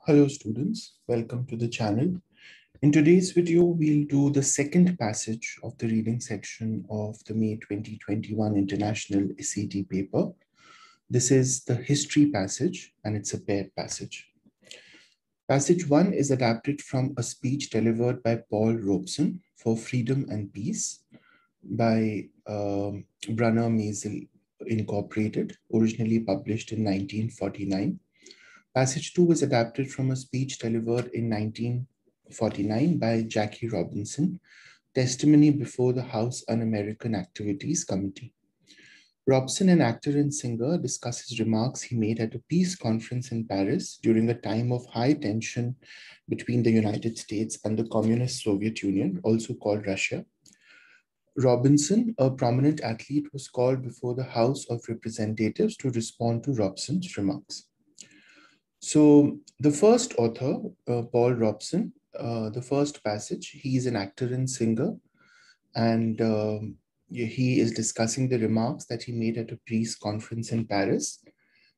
Hello students, welcome to the channel. In today's video, we'll do the second passage of the reading section of the May 2021 International SAT paper. This is the history passage and it's a paired passage. Passage 1 is adapted from a speech delivered by Paul Robeson for Freedom and Peace by Brunner Maisel Incorporated, originally published in 1949. Passage 2 was adapted from a speech delivered in 1949 by Jackie Robinson, Testimony before the House Un-American Activities Committee. Robson, an actor and singer, discusses remarks he made at a peace conference in Paris during a time of high tension between the United States and the Communist Soviet Union, also called Russia. Robinson, a prominent athlete, was called before the House of Representatives to respond to Robson's remarks. So the first author, Paul Robeson, the first passage, he is an actor and singer, and he is discussing the remarks that he made at a peace conference in Paris.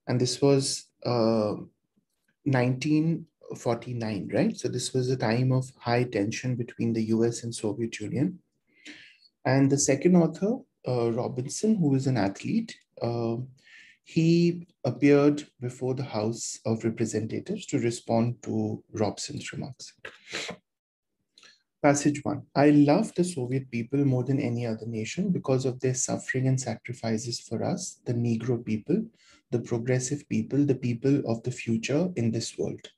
And this was 1949, right? So this was a time of high tension between the US and Soviet Union. And the second author, Robinson, who is an athlete, he appeared before the House of Representatives to respond to Robson's remarks. Passage 1. I love the Soviet people more than any other nation because of their suffering and sacrifices for us, the Negro people, the progressive people, the people of the future in this world.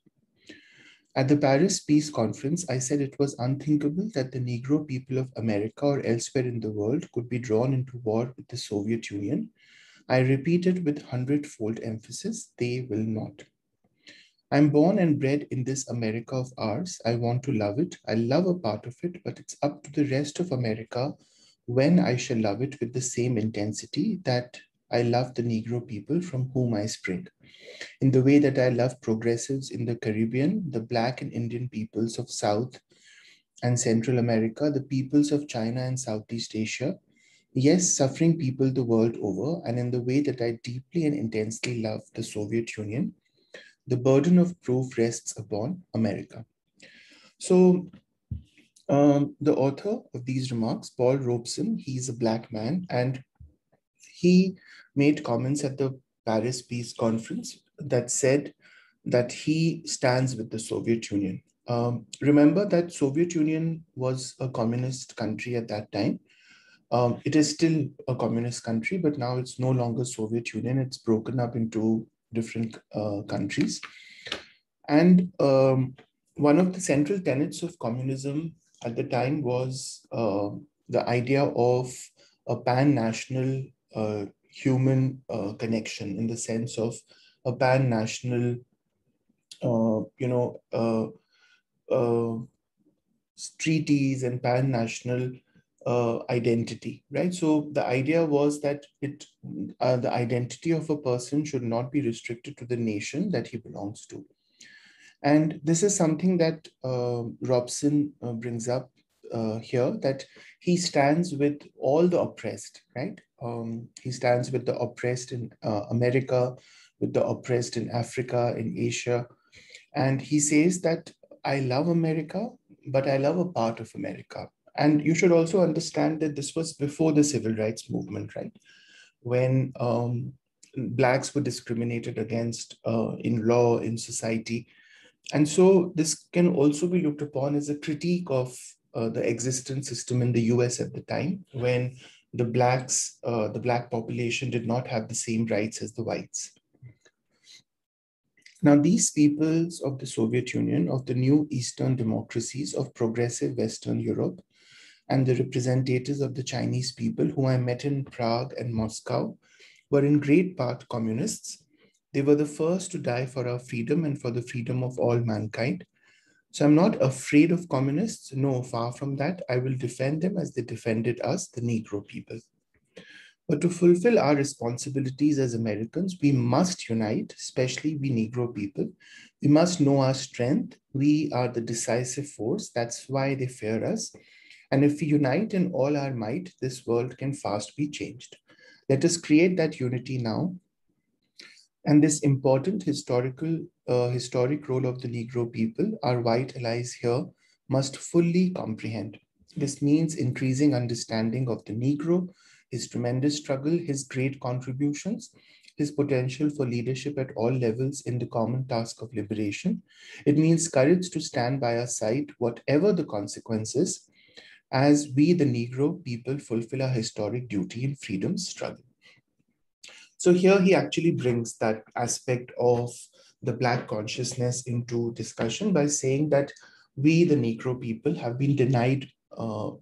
At the Paris Peace Conference, I said it was unthinkable that the Negro people of America or elsewhere in the world could be drawn into war with the Soviet Union. I repeated with 100-fold emphasis, they will not. I'm born and bred in this America of ours. I want to love it. I love a part of it, but it's up to the rest of America when I shall love it with the same intensity that I love the Negro people from whom I spring. In the way that I love progressives in the Caribbean, the Black and Indian peoples of South and Central America, the peoples of China and Southeast Asia, yes, suffering people the world over, and in the way that I deeply and intensely love the Soviet Union, the burden of proof rests upon America. So the author of these remarks, Paul Robeson, he's a Black man, and he made comments at the Paris Peace Conference that said that he stands with the Soviet Union. Remember that Soviet Union was a communist country at that time. It is still a communist country, but now it's no longer Soviet Union. It's broken up into different countries. And one of the central tenets of communism at the time was the idea of a pan-national human connection, in the sense of a pan-national, treaties and pan-national identity, right? So the idea was that the identity of a person should not be restricted to the nation that he belongs to. And this is something that Robson brings up here, that he stands with all the oppressed, right? He stands with the oppressed in America, with the oppressed in Africa, in Asia. And he says that I love America, but I love a part of America. And you should also understand that this was before the civil rights movement, right? When Blacks were discriminated against in law, in society. And so this can also be looked upon as a critique of the existent system in the US at the time, when the the Black population did not have the same rights as the whites. Now, these peoples of the Soviet Union, of the new Eastern democracies, of progressive Western Europe, and the representatives of the Chinese people who I met in Prague and Moscow were in great part communists. They were the first to die for our freedom and for the freedom of all mankind. So I'm not afraid of communists. No, far from that. I will defend them as they defended us, the Negro people. But to fulfill our responsibilities as Americans, we must unite, especially we Negro people. We must know our strength. We are the decisive force. That's why they fear us. And if we unite in all our might, this world can fast be changed. Let us create that unity now. And this important historic role of the Negro people, our white allies here must fully comprehend. This means increasing understanding of the Negro, his tremendous struggle, his great contributions, his potential for leadership at all levels in the common task of liberation. It means courage to stand by our side, whatever the consequences, as we, the Negro people, fulfill our historic duty in freedom's struggle. So here he actually brings that aspect of the Black consciousness into discussion by saying that we, the Negro people, have been denied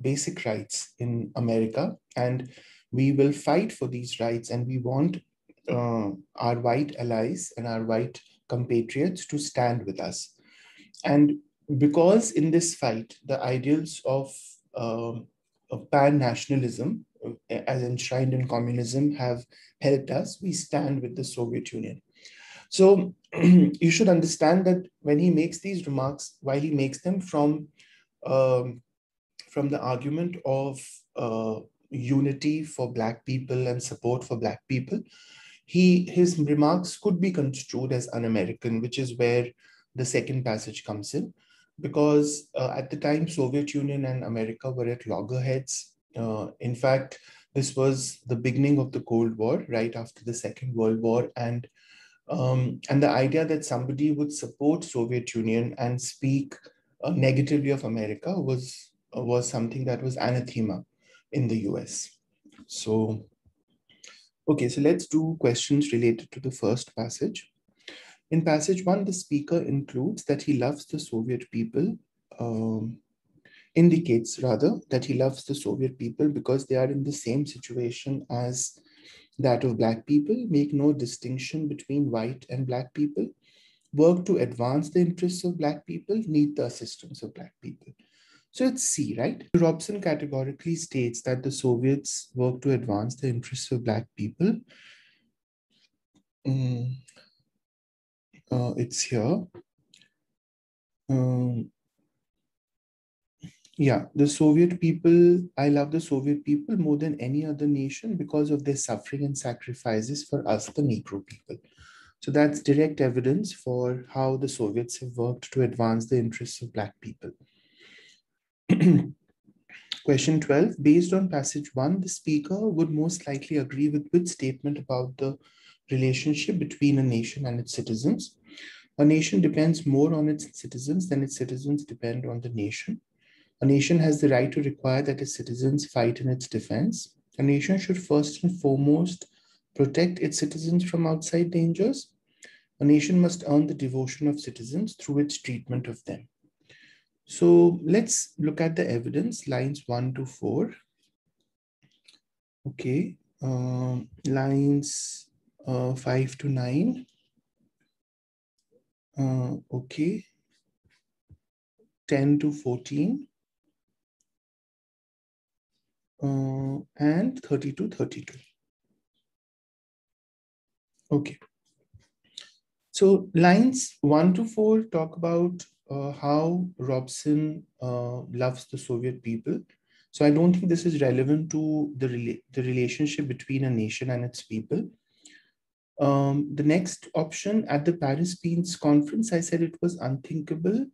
basic rights in America, and we will fight for these rights, and we want our white allies and our white compatriots to stand with us. And because in this fight, the ideals of pan-nationalism, as enshrined in communism, have helped us, we stand with the Soviet Union. So you should understand that when he makes these remarks, while he makes them from the argument of unity for Black people and support for Black people, his remarks could be construed as un-American, which is where the second passage comes in, because at the time, Soviet Union and America were at loggerheads. In fact, this was the beginning of the Cold War, right after the Second World War, and the idea that somebody would support Soviet Union and speak negatively of America was something that was anathema in the US. So, okay, so let's do questions related to the first passage. In passage 1, the speaker includes that he loves the Soviet people, indicates rather that he loves the Soviet people because they are in the same situation as that of Black people, make no distinction between white and Black people, work to advance the interests of Black people, need the assistance of Black people. So it's C, right? Robson categorically states that the Soviets work to advance the interests of Black people. It's here. Yeah, the Soviet people, I love the Soviet people more than any other nation because of their suffering and sacrifices for us, the Negro people. So that's direct evidence for how the Soviets have worked to advance the interests of Black people. Question 12, based on passage 1, the speaker would most likely agree with which statement about the relationship between a nation and its citizens? A nation depends more on its citizens than its citizens depend on the nation. A nation has the right to require that its citizens fight in its defense. A nation should first and foremost protect its citizens from outside dangers. A nation must earn the devotion of citizens through its treatment of them. So let's look at the evidence, lines 1 to 4. Okay, lines 5 to 9. Okay, 10 to 14. And 30 to 32. Okay. So lines 1 to 4 talk about how Robson loves the Soviet people. So I don't think this is relevant to the relationship between a nation and its people. The next option, at the Paris Peace Conference, I said it was unthinkable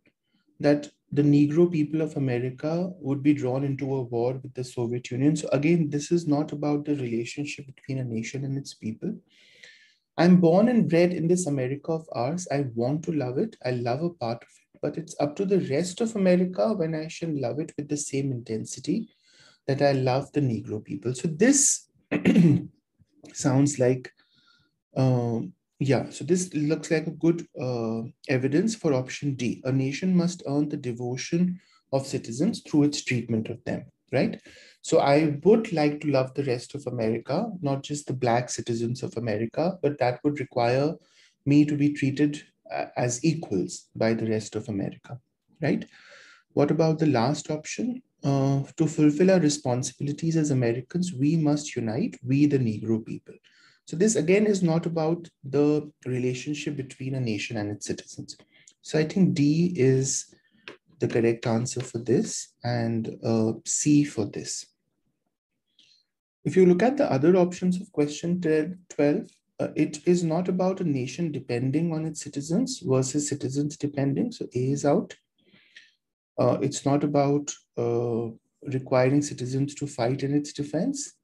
that the Negro people of America would be drawn into a war with the Soviet Union. So again, this is not about the relationship between a nation and its people. I'm born and bred in this America of ours. I want to love it. I love a part of it, but it's up to the rest of America when I shall love it with the same intensity that I love the Negro people. So this sounds like, yeah, so this looks like a good evidence for option D. A nation must earn the devotion of citizens through its treatment of them, right? So I would like to love the rest of America, not just the Black citizens of America, but that would require me to be treated as equals by the rest of America, right? What about the last option? To fulfill our responsibilities as Americans, we must unite, we the Negro people. So this again is not about the relationship between a nation and its citizens. So I think D is the correct answer for this, and C for this. If you look at the other options of question 12, It is not about a nation depending on its citizens versus citizens depending. So A is out. It's not about requiring citizens to fight in its defense,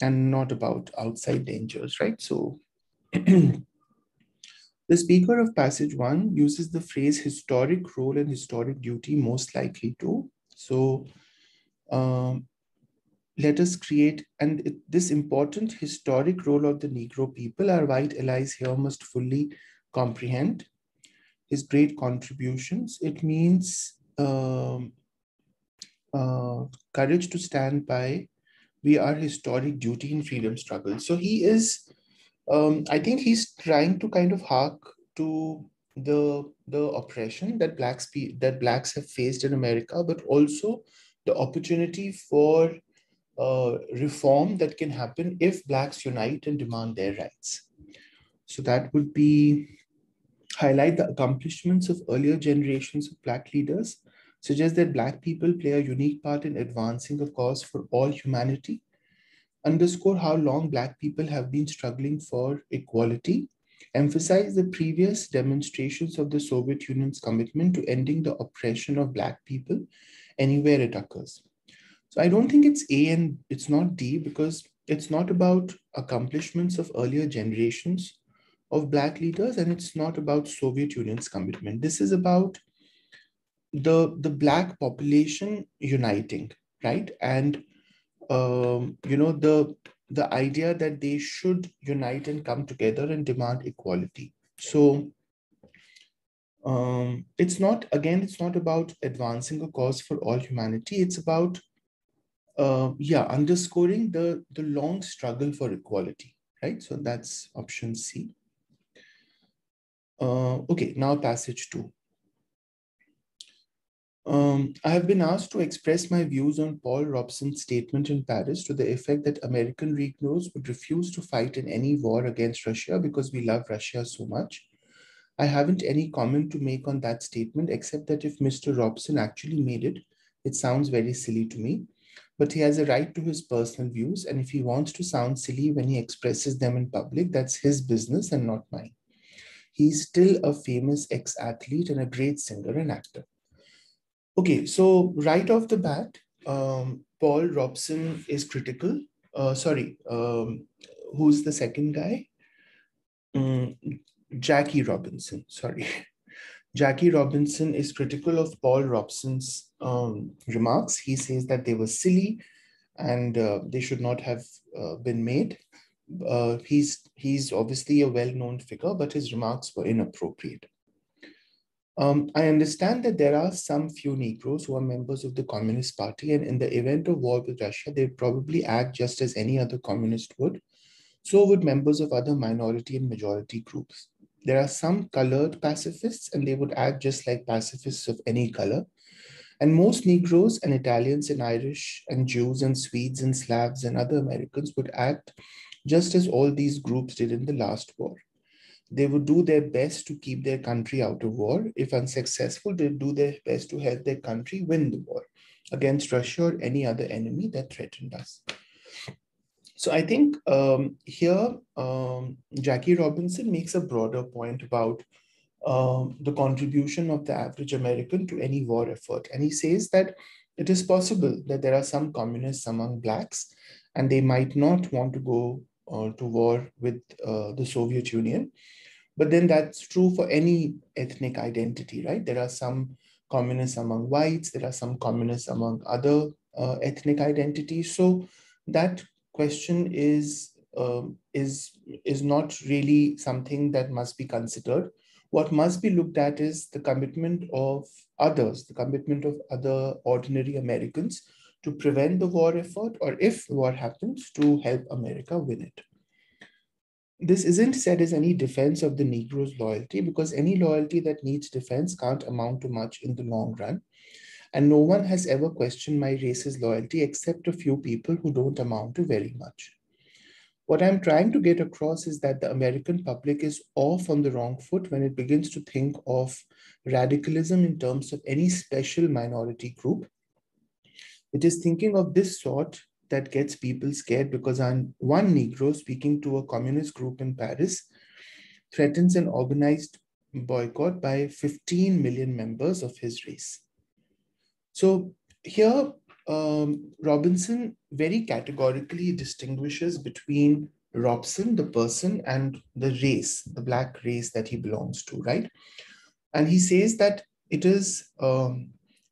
and not about outside dangers, right? So the speaker of passage 1 uses the phrase historic role and historic duty most likely to. So let us create, and this important historic role of the Negro people, our white allies here must fully comprehend his great contributions. It means courage to stand by we are historic duty in freedom struggle. So he is, I think he's trying to kind of hark to the oppression that blacks have faced in America, but also the opportunity for reform that can happen if blacks unite and demand their rights. So that would be highlight the accomplishments of earlier generations of black leaders, suggest that black people play a unique part in advancing a cause for all humanity, underscore how long black people have been struggling for equality, emphasize the previous demonstrations of the Soviet Union's commitment to ending the oppression of black people anywhere it occurs. So I don't think it's A and it's not D, because it's not about accomplishments of earlier generations of black leaders, and it's not about Soviet Union's commitment. This is about the black population uniting, right? And the idea that they should unite and come together and demand equality. So it's not about advancing a cause for all humanity. It's about underscoring the long struggle for equality, right? So that's option C. Okay, now passage 2. I have been asked to express my views on Paul Robeson's statement in Paris to the effect that American Negroes would refuse to fight in any war against Russia because we love Russia so much. I haven't any comment to make on that statement, except that if Mr. Robeson actually made it, it sounds very silly to me. But he has a right to his personal views, and if he wants to sound silly when he expresses them in public, that's his business and not mine. He's still a famous ex-athlete and a great singer and actor. Okay, so right off the bat, Paul Robeson is critical. Who's the second guy? Jackie Robinson, sorry. Jackie Robinson is critical of Paul Robeson's remarks. He says that they were silly and they should not have been made. He's obviously a well-known figure, but his remarks were inappropriate. I understand that there are some few Negroes who are members of the Communist Party, and in the event of war with Russia, they'd probably act just as any other communist would. So would members of other minority and majority groups. There are some colored pacifists, and they would act just like pacifists of any color. And most Negroes and Italians and Irish and Jews and Swedes and Slavs and other Americans would act just as all these groups did in the last war. They would do their best to keep their country out of war. If unsuccessful, they'd do their best to help their country win the war against Russia or any other enemy that threatened us. So I think here, Jackie Robinson makes a broader point about the contribution of the average American to any war effort. And he says that it is possible that there are some communists among blacks, and they might not want to go to war with the Soviet Union. But then that's true for any ethnic identity, right? There are some communists among whites, there are some communists among other ethnic identities. So that question is not really something that must be considered. What must be looked at is the commitment of others, the commitment of other ordinary Americans to prevent the war effort, or if war happens, to help America win it. This isn't said as any defense of the Negro's loyalty, because any loyalty that needs defense can't amount to much in the long run. And no one has ever questioned my race's loyalty except a few people who don't amount to very much. What I'm trying to get across is that the American public is off on the wrong foot when it begins to think of radicalism in terms of any special minority group. It is thinking of this sort that gets people scared because one Negro speaking to a communist group in Paris threatens an organized boycott by 15 million members of his race. So here, Robinson very categorically distinguishes between Robson, the person, and the race, the Black race that he belongs to, right? And he says that it is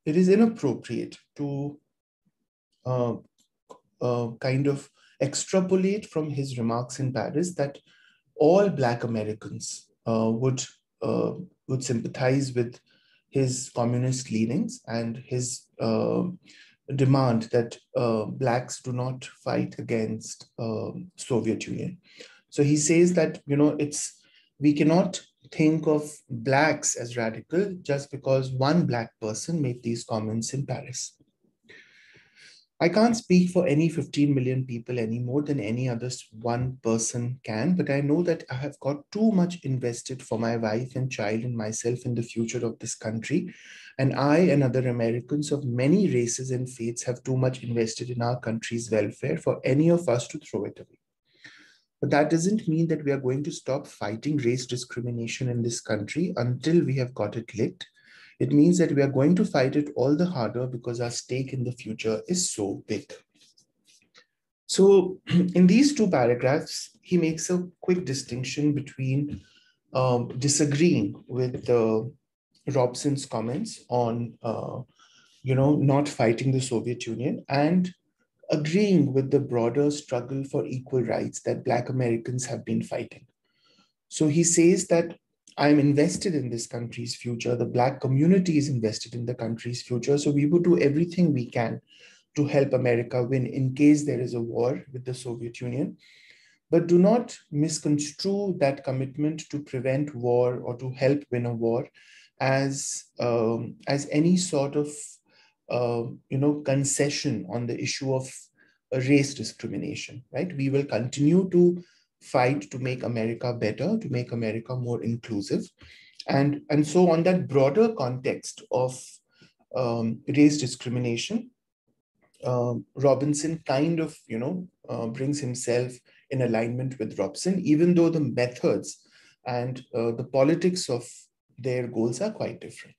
inappropriate to kind of extrapolate from his remarks in Paris that all Black Americans would sympathize with his communist leanings and his demand that Blacks do not fight against Soviet Union. So he says that, we cannot think of Blacks as radical just because one Black person made these comments in Paris. I can't speak for any 15 million people any more than any other one person can, but I know that I have got too much invested for my wife and child and myself in the future of this country. And I and other Americans of many races and faiths have too much invested in our country's welfare for any of us to throw it away. But that doesn't mean that we are going to stop fighting race discrimination in this country until we have got it licked. It means that we are going to fight it all the harder because our stake in the future is so big. So in these two paragraphs, he makes a quick distinction between disagreeing with Robson's comments on, not fighting the Soviet Union and agreeing with the broader struggle for equal rights that Black Americans have been fighting. So he says that I'm invested in this country's future. The Black community is invested in the country's future. So we would do everything we can to help America win in case there is a war with the Soviet Union. But do not misconstrue that commitment to prevent war or to help win a war as any sort of concession on the issue of race discrimination, right? We will continue to fight to make America better, to make America more inclusive. And so on that broader context of race discrimination, Robinson kind of, brings himself in alignment with Robson, even though the methods and the politics of their goals are quite different.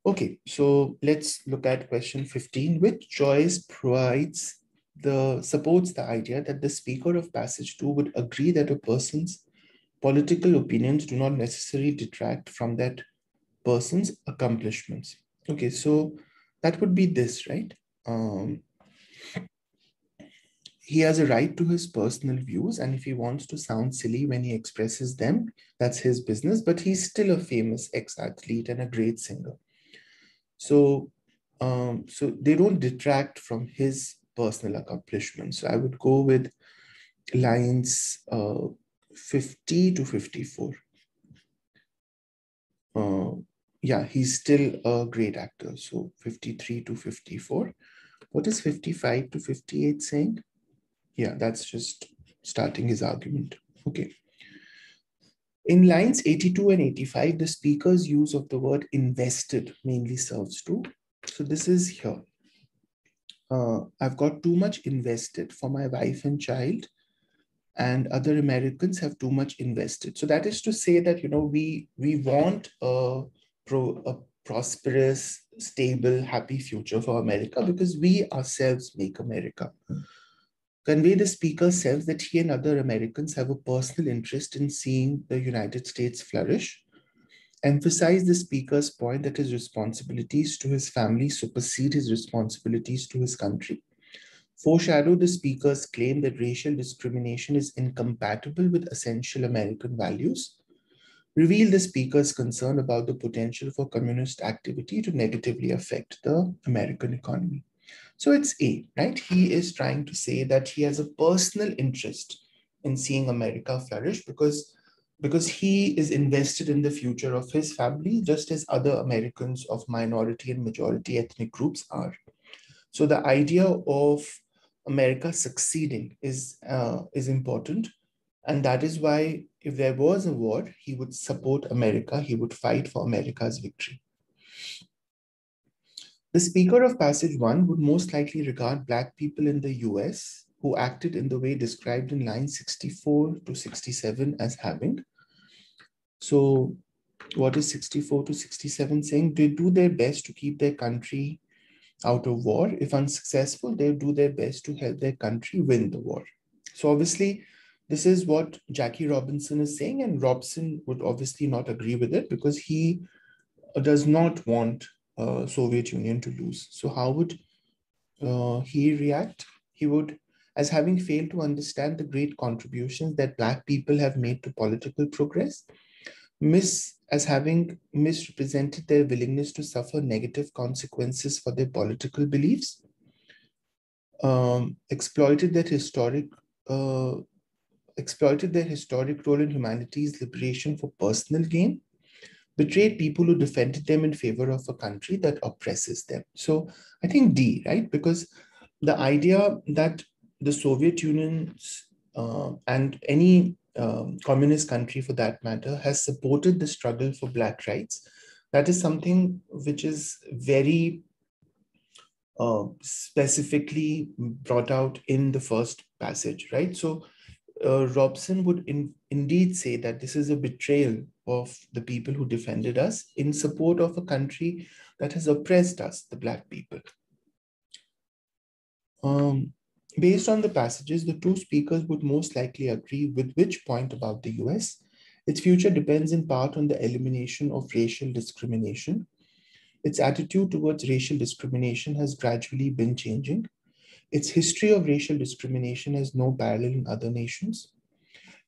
Okay, so let's look at question 15, which choice supports the idea that the speaker of passage 2 would agree that a person's political opinions do not necessarily detract from that person's accomplishments. Okay, so that would be this, right? He has a right to his personal views, and if he wants to sound silly when he expresses them, that's his business, but he's still a famous ex-athlete and a great singer. So, so they don't detract from his personal accomplishments. So I would go with lines 50 to 54. Yeah, he's still a great actor. So 53 to 54. What is 55 to 58 saying? Yeah, that's just starting his argument. Okay. In lines 82 and 85, the speaker's use of the word invested mainly serves to. So this is here. I've got too much invested for my wife and child, and other Americans have too much invested. So that is to say that, we want a prosperous, stable, happy future for America because we ourselves make America. Convey the speaker's sense that he and other Americans have a personal interest in seeing the United States flourish. Emphasize the speaker's point that his responsibilities to his family supersede his responsibilities to his country. Foreshadow the speaker's claim that racial discrimination is incompatible with essential American values. Reveal the speaker's concern about the potential for communist activity to negatively affect the American economy. So it's A, right? He is trying to say that he has a personal interest in seeing America flourish because he is invested in the future of his family, just as other Americans of minority and majority ethnic groups are. So the idea of America succeeding is important. And that is why if there was a war, he would support America. He would fight for America's victory. The speaker of passage 1 would most likely regard Black people in the US who acted in the way described in line 64 to 67 as having. So what is 64 to 67 saying? They do their best to keep their country out of war. If unsuccessful, they do their best to help their country win the war. So obviously, this is what Jackie Robinson is saying, and Robson would obviously not agree with it because he does not want Soviet Union to lose. So how would he react? He would, as having failed to understand the great contributions that Black people have made to political progress, as having misrepresented their willingness to suffer negative consequences for their political beliefs, exploited uh, their historic role in humanity's liberation for personal gain, betrayed people who defended them in favor of a country that oppresses them. So I think D, right? Because the idea that the Soviet Union's and any communist country for that matter has supported the struggle for Black rights, that is something which is very specifically brought out in the first passage, right? So Robson would indeed say that this is a betrayal of the people who defended us in support of a country that has oppressed us, the Black people. Based on the passages, the two speakers would most likely agree with which point about the US. Its future depends in part on the elimination of racial discrimination. Its attitude towards racial discrimination has gradually been changing. Its history of racial discrimination has no parallel in other nations.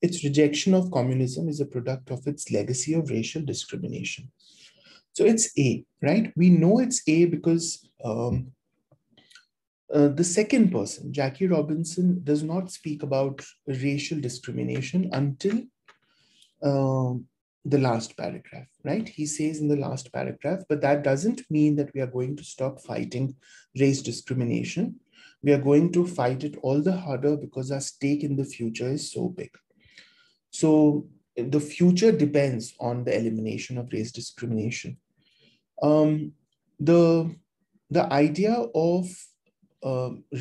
Its rejection of communism is a product of its legacy of racial discrimination. So it's A, right? We know it's A because the second person, Jackie Robinson, does not speak about racial discrimination until the last paragraph, right? He says in the last paragraph, but that doesn't mean that we are going to stop fighting race discrimination. We are going to fight it all the harder because our stake in the future is so big. So the future depends on the elimination of race discrimination. Um, the idea of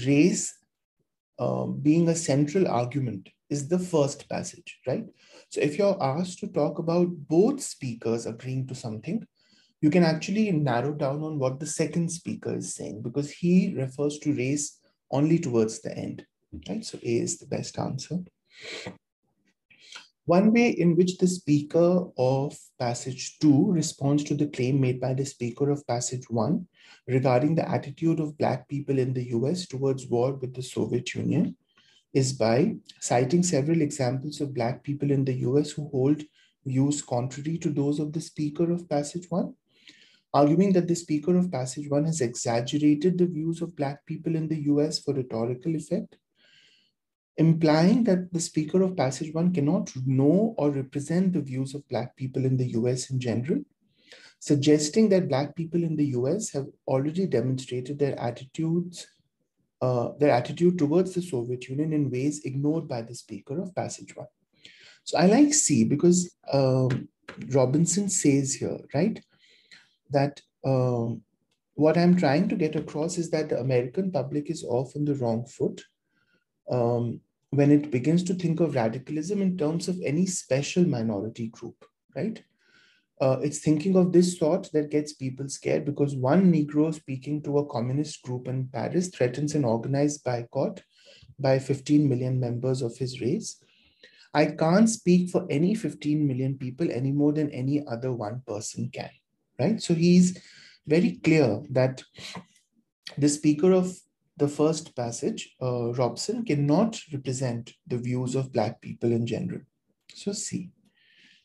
race being a central argument is the first passage, right? So if you're asked to talk about both speakers agreeing to something, you can actually narrow down on what the second speaker is saying because he refers to race only towards the end, right? So A is the best answer. One way in which the speaker of passage 2 responds to the claim made by the speaker of passage 1 regarding the attitude of Black people in the US towards war with the Soviet Union is by citing several examples of Black people in the US who hold views contrary to those of the speaker of passage 1, arguing that the speaker of passage 1 has exaggerated the views of Black people in the US for rhetorical effect, implying that the speaker of passage 1 cannot know or represent the views of Black people in the US in general, suggesting that Black people in the US have already demonstrated their attitude towards the Soviet Union in ways ignored by the speaker of passage 1. So I like C because Robinson says here, right, that what I'm trying to get across is that the American public is off on the wrong foot when it begins to think of radicalism in terms of any special minority group, right? It's thinking of this sort that gets people scared because one Negro speaking to a communist group in Paris threatens an organized boycott by 15 million members of his race. I can't speak for any 15 million people any more than any other one person can, right? So he's very clear that the speaker of the first passage, Robson, cannot represent the views of Black people in general. So C.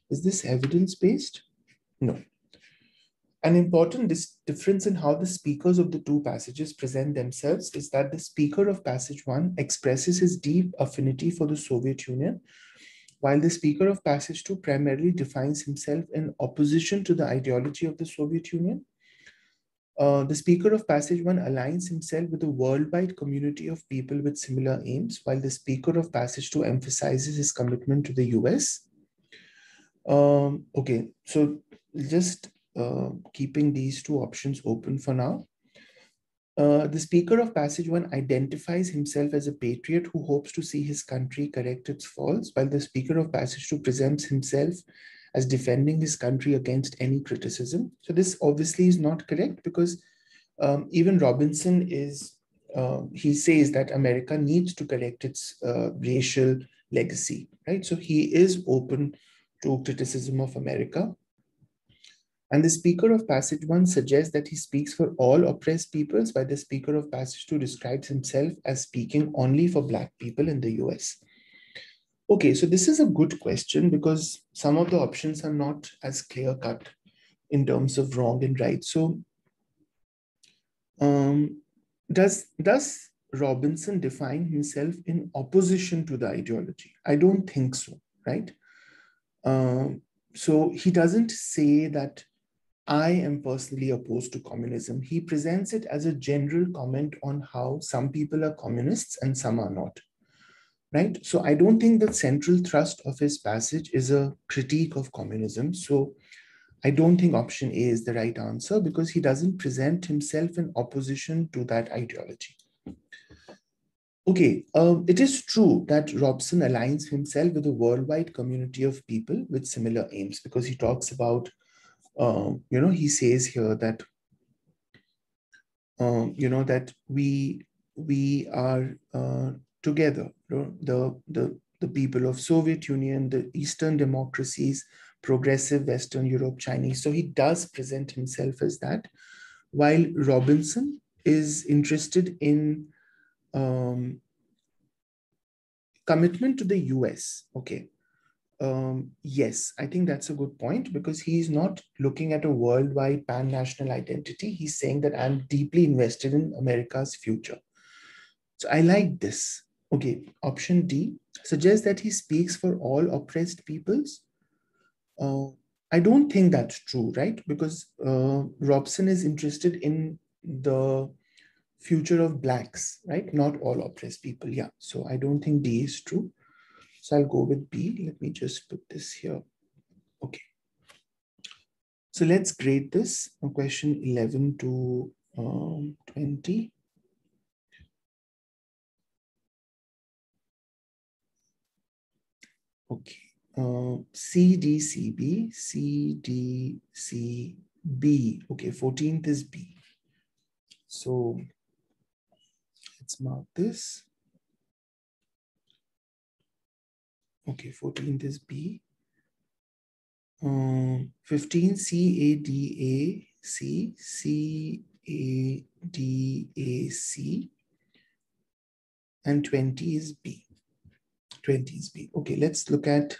Is this evidence-based? No. An important difference in how the speakers of the two passages present themselves is that the speaker of passage 1 expresses his deep affinity for the Soviet Union, while the speaker of passage 2 primarily defines himself in opposition to the ideology of the Soviet Union. The speaker of passage 1 aligns himself with a worldwide community of people with similar aims, while the speaker of passage 2 emphasizes his commitment to the US. Okay, so just keeping these two options open for now. The speaker of passage 1 identifies himself as a patriot who hopes to see his country correct its faults, while the speaker of passage 2 presents himself as defending his country against any criticism. So this obviously is not correct, because even Robinson he says that America needs to correct its racial legacy, right? So he is open to criticism of America. And the speaker of passage 1 suggests that he speaks for all oppressed peoples, while the speaker of passage 2 describes himself as speaking only for Black people in the US. Okay, so this is a good question because some of the options are not as clear-cut in terms of wrong and right. So does Robinson define himself in opposition to the ideology? I don't think so, right? So he doesn't say that I am personally opposed to communism. He presents it as a general comment on how some people are communists and some are not, right? So I don't think the central thrust of his passage is a critique of communism. So I don't think option A is the right answer because he doesn't present himself in opposition to that ideology. Okay, it is true that Robson aligns himself with a worldwide community of people with similar aims, because he talks about, he says here that, that we are together, the people of Soviet Union, the Eastern democracies, progressive Western Europe, Chinese. So he does present himself as that, while Robinson is interested in commitment to the US. Okay. Yes, I think that's a good point, because he's not looking at a worldwide pan-national identity. He's saying that I'm deeply invested in America's future. So I like this. Okay, option D suggests that he speaks for all oppressed peoples. I don't think that's true, right? Because Robson is interested in the future of Blacks, right? Not all oppressed people. Yeah, so I don't think D is true. So I'll go with B. Let me just put this here. Okay. So let's grade this from question 11 to 20. Okay. C, D, C, B, C, D, C, B. Okay, 14th is B. So let's mark this. Okay, 14th is B. 15 C, A, D, A, C, C, A, D, A, C. And 20 is B. 20 is B. Okay, let's look at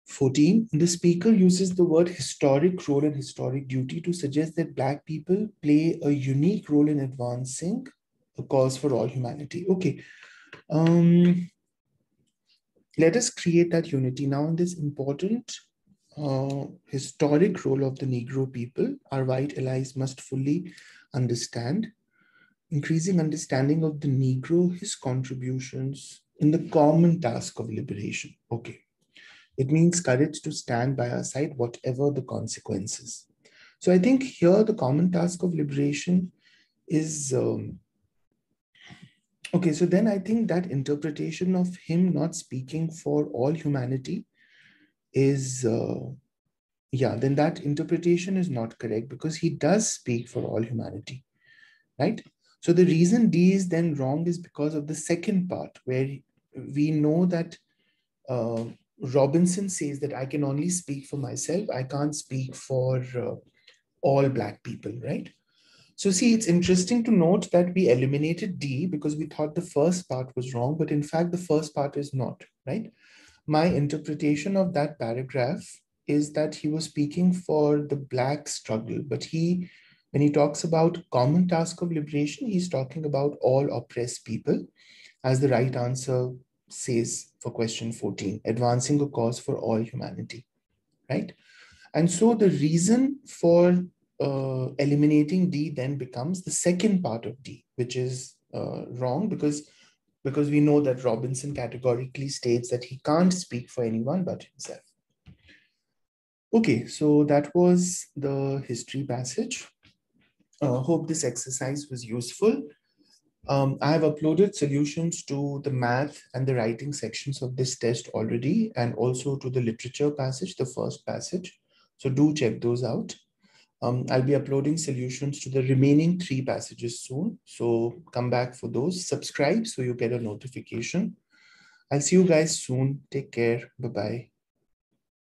14. The speaker uses the word historic role and historic duty to suggest that Black people play a unique role in advancing a cause for all humanity. Okay. Let us create that unity. Now, in this important historic role of the Negro people, our white allies must fully understand increasing understanding of the Negro, his contributions in the common task of liberation. Okay. It means courage to stand by our side, whatever the consequences. So I think here the common task of liberation is, okay, so then I think that interpretation of him not speaking for all humanity is, then that interpretation is not correct, because he does speak for all humanity, right? So the reason D is then wrong is because of the second part, where we know that Robinson says that I can only speak for myself. I can't speak for all Black people, right? So see, it's interesting to note that we eliminated D because we thought the first part was wrong, but in fact, the first part is not, right? My interpretation of that paragraph is that he was speaking for the Black struggle, but when he talks about common task of liberation, he's talking about all oppressed people, as the right answer says for question 14, advancing a cause for all humanity, right? And so the reason for eliminating D then becomes the second part of D, which is wrong because we know that Robinson categorically states that he can't speak for anyone but himself. Okay, so that was the history passage. Hope this exercise was useful. I have uploaded solutions to the math and the writing sections of this test already, and also to the literature passage, the first passage. So do check those out. I'll be uploading solutions to the remaining 3 passages soon. So come back for those. Subscribe so you get a notification. I'll see you guys soon. Take care. Bye-bye.